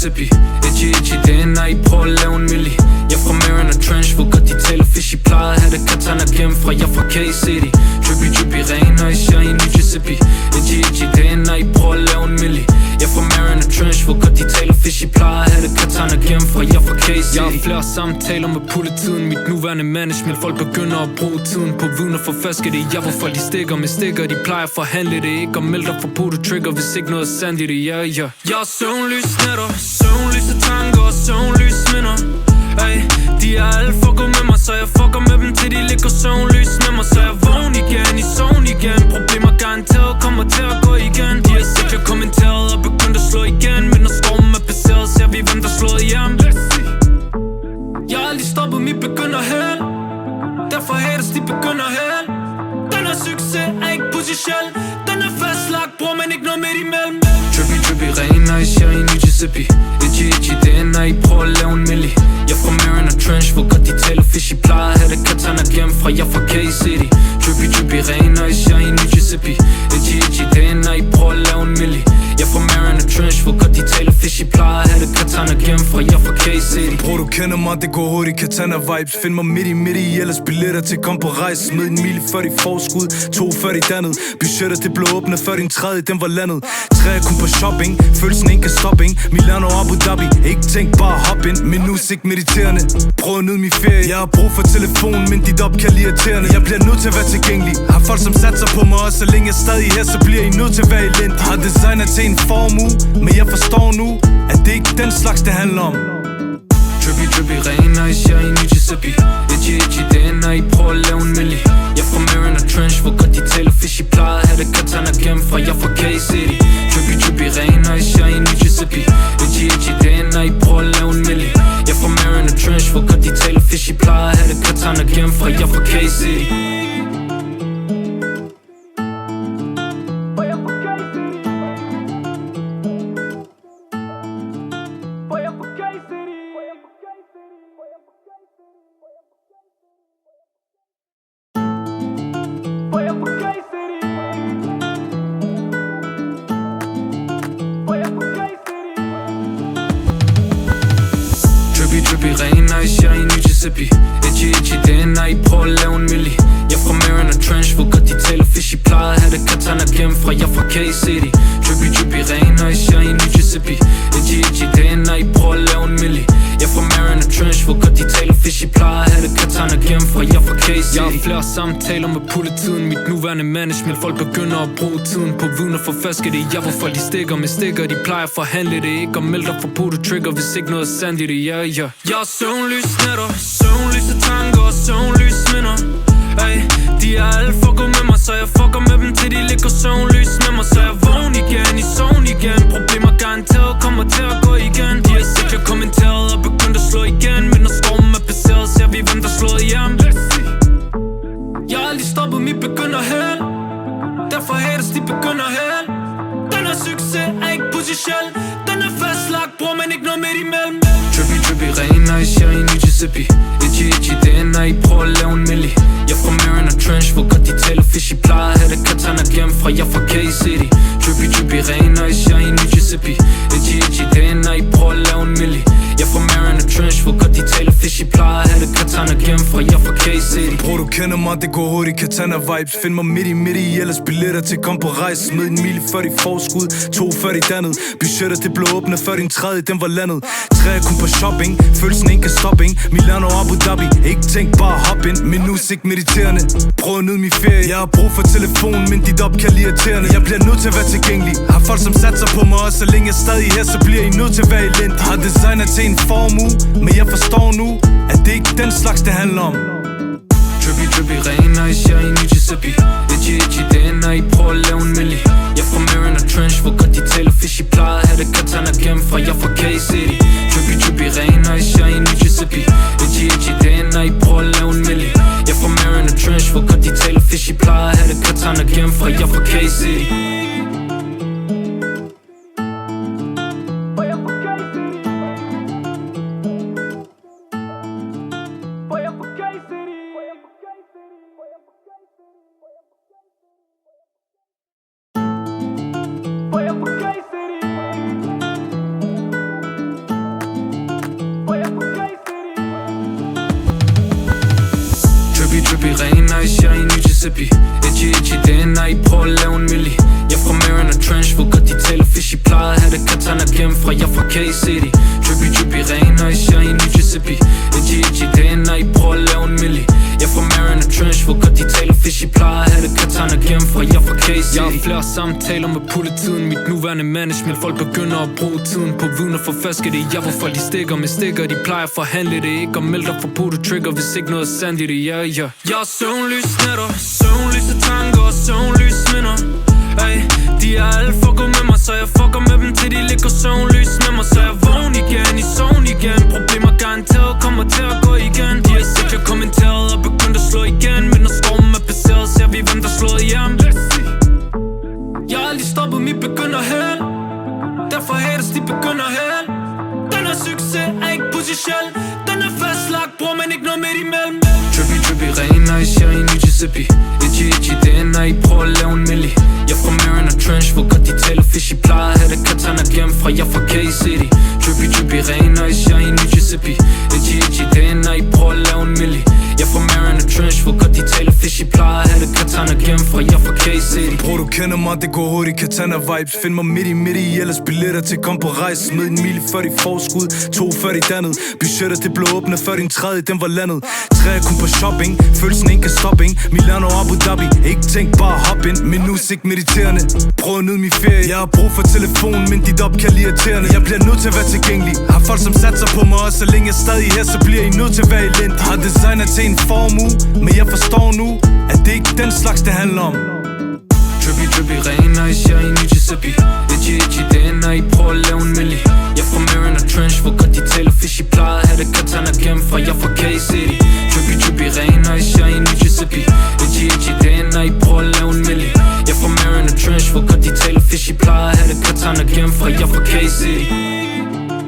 Mississippi. Itchy, det er når I prøver at lave en milli. Jeg er fra Marin og Trench, hvor godt de taler fishy. Plejer at have det katana gennem fra, jeg er fra K-City. Drippy, ren og især i Mississippi. Itchy, det er når I prøver at lave en milli. Jeg er fra Marin og Trench, hvor godt de taler fishy. Plejer at have det katana gennem fra, jeg er fra K-City. Jeg har flere samtaler med polititiden. Mit nuværende management, folk begynder at bruge tiden på viden og forfærske det. Jeg hvorfor de stikker med stikker, de plejer at forhandle det. Ikke at melde dig for på du trigger, hvis ikke noget er sandt i det, ja. Jeg er søvnlys nætter, søvnlyse tanker og søvnlys minder. Ay, de er alle fucker med mig, så jeg fucker med dem til de ligger søvnlys med mig. Så jeg vågn igen, i søvn igen. Problemer garanteret kommer til at gå igen. De har set jeg kommenteret og begyndt at slå igen. Men når stormen er passeret, ser vi hvem der slået hjem. Jeg har aldrig stoppet, mit begynder held. Derfor haters, de begynder held. Den er succes, er ikke potentiel. Den er fastlagt, bror, men ikke noget midt imellem. Drippy, ren og især i Mississippi. Itchy, det er når I prøver at lave en milli. Jeg er fra Marin og Trench, hvor godt de taler fishy. Plejer at have det katana gennem fra, jeg er fra K-City. Drippy, ren og især i Mississippi. Itchy, det er når I prøver at lave en milli. Jeg er fra Marin og Trench, hvor godt de taler fishy. Plejer at have det katana gennem fra, jeg er fra K-City. Bror, du kender mig, det går hurtigt, katana vibes. Find mig midt i, ellers billetter til kom på rejse. Smid en mil før de forskud, 2 før de dannet. Budgettet det blev åbnet før din tredje, den var landet. 3 er kun på shopping, følelsen ikke kan stoppe. Milano og Abu Dhabi, ikke tænk bare hop ind. Min musik mediterende, prøv at nyde min ferie. Jeg har brug for telefonen, men dit opkald irriterende. Jeg bliver nødt til at være tilgængelig. Har folk som satser på mig, og så længe jeg stadig her, så bliver I nødt til at være elendig. Har designer til en formue, men jeg forstår nu, at det ikke den slags det handler om. Drippy, ren og især i Mississippi. Itchy, det er når I prøver at lave en milli. Jeg er fra Marin og Trench, hvor godt de taler fishy. Plejer at have det katana gennem fra, jeg er fra K-City. Drippy, ren og især i Mississippi. Itchy, det er når I prøver at lave en milli. Jeg er fra Marin og Trench, hvor godt de taler fishy. Plejer at have det katana gennem fra, jeg er fra K-City. Drippy, ren og især i Mississippi. Itchy, det er når I prøver at lave en milli. Jeg er fra Marin og Trench, hvor godt de taler fishy. Plejer at have det katana gennem fra, jeg er fra K-City. Drippy, ren og især i Mississippi. Itchy, det er når I prøver at lave en milli. Jeg er fra Marin og Trench, hvor godt de taler fishy. Plejer at have det katana gennem fra, jeg er fra K-City. Jeg har flere samtaler med polititiden. Mit nuværende management, folk begynder at bruge tiden på viden og forfærske det. Jeg hvorfor de stikker med stikker, de plejer at forhandle det. Ikke at melde dig for på du trigger, hvis ikke noget er sandt i det, ja. Jeg er søvnlys nætter, søvnlyse tanker og søvnlys minder. Ay, de er alle fucker med mig, så jeg fucker med dem til de ligger søvnlys med mig. Så jeg vågn igen, i søvn igen. Problemer garanteret kommer til at gå igen. De har set jeg kommenteret og begyndt at slå igen. Men når stormen er passeret, ser vi hvem der slået hjem. Jeg har aldrig stoppet, mit begynder held. Derfor haters, de begynder held. Den er succes, er ikke potentiel. Den er fastlagt, bror, men ikke noget midt imellem. Drippy, ren og især i Mississippi. Itchy, det er når I prøver at lave en milli. Jeg er fra Marin og Trench, hvor godt de taler fishy. Plejer at have det katana gennem fra, jeg er fra K-City. Drippy, ren og især i Mississippi. Itchy, det er når I prøver at lave en milli. Jeg er fra Marin og Trench, hvor godt de taler fishy. Plejer at have det katana gennem fra, jeg er fra K-City. Bror, du kender mig, det går hurtigt, katana vibes. Find mig midt i, ellers billetter til kom på rejse. Smid en mil før de forskud, 2 før de dannet. Budgettet det blev åbnet før din tredje, den var landet. 3 er kun på shopping, følelsen ikke kan stoppe. Milano og Abu Dhabi, ikke tænk bare hop ind. Min musik mediterende, prøv at nyde min ferie. Jeg har brug for telefonen, men dit opkald irriterende. Jeg bliver nødt til at være tilgængelig. Har folk som satser på mig, og så længe jeg stadig her, så bliver I nødt til at være elendig. Har designer til en formue, men jeg forstår nu, at det ikke den slags det handler om. Drippy, ren og især i Mississippi. Itchy, det er når I prøver at lave en milli. Jeg er fra Marin og Trench, hvor godt de taler fishy. Plejer at have det katana gennem fra, jeg er fra K-City. Drippy, ren og især i Mississippi. Itchy, det er når I prøver at lave en milli. Jeg er fra Marin og Trench, hvor godt de taler fishy. Plejer at have det katana gennem fra, jeg er fra K-City. City. drippy, ren nice, jeg er i New Giuseppe. Itchy, det er når I prøver at lave en milli. Jeg er fra Marin og Trench, hvor godt de taler fishy. Plejede at have det katana gennem fra, jeg er fra K-City. Drippy, ren nice, jeg er i New Giuseppe. Itchy, det er når I prøver at lave en milli. Jeg er fra Marin og Trench, hvor godt de taler fishy. Plejede at have det katana gennem fra, jeg er fra K-City. Jeg har flere samtaler med politiet. Mit nuværende management, folk begynder at bruge tiden på viden og forfærske det. Jeg hvor folk de stikker med stikker, de plejer at forhandle det. Ikke at melde dig for på trigger, hvis ikke noget er sandt i det, ja. Jeg er søvnløs nætter, søvnløse tanker og søvnløs minder. Ay, de er alle fucker med mig, så jeg fucker med dem til de ligger søvnløs med mig. Så jeg vågn igen, i søvn igen. Problemer garanteret kommer til at gå igen. De har set jeg kommenteret og begyndt at slå igen. Men når stormen er passeret, ser vi hvem der slår hjem. Jeg har aldrig stoppet, mit begynder hen. Derfor haters, de begynder hen. Den er succes, er ikke potentiel. Den er fastlagt, bror, men ikke noget midt imellem. Drippy, ren nice, jeg er i New Giuseppe. Itchy, det er når I prøver at lave en milli. Jeg er fra Marin og Trench, hvor godt de taler fishy. Plejede at have det katana gennem fra, jeg er fra K-City. Drippy, ren nice, jeg er i New Giuseppe. Itchy, det er når I prøver at lave en milli. Jeg er fra Marin og Trench, hvor godt de taler fishy. Plejede at have det katana gennem fra, jeg er fra K-City. Bror, du kender mig, det går hurtigt, katana vibes. Find mig midt i, ellers billetter til kom på rejse. Smid en mil før de forskud, 2 før de dannet. Budgettet det blev åbnet før din tredje, den var landet. 3 er kun på shopping, følelsen ikke kan stoppe. Milano og Abu Dhabi, ikke tænk bare hop ind. Min musik mediterende, prøv at nyde min ferie. Jeg har brug for telefonen, men dit opkald irriterende. Jeg bliver nødt til at være tilgængelig. Har folk som satser på mig, og så længe jeg stadig her, så bliver I nødt til at være elendig. Har designer til en formue, men jeg forstår nu, at det ikke den slags det handler om. Drippy, ren nice, jeg er i New Giuseppe. Itchy, det er når I prøver at lave en milli. Jeg er fra Marin og Trench, hvor godt de taler fishy. Plejede at have det katana gennem fra, jeg er fra K-City. Drippy, ren nice, jeg er i New Giuseppe. Itchy, det er når I prøver at lave en milli. Jeg er fra Marin og Trench, hvor godt de taler fishy. Plejede at have det katana gennem fra, jeg er fra K-City.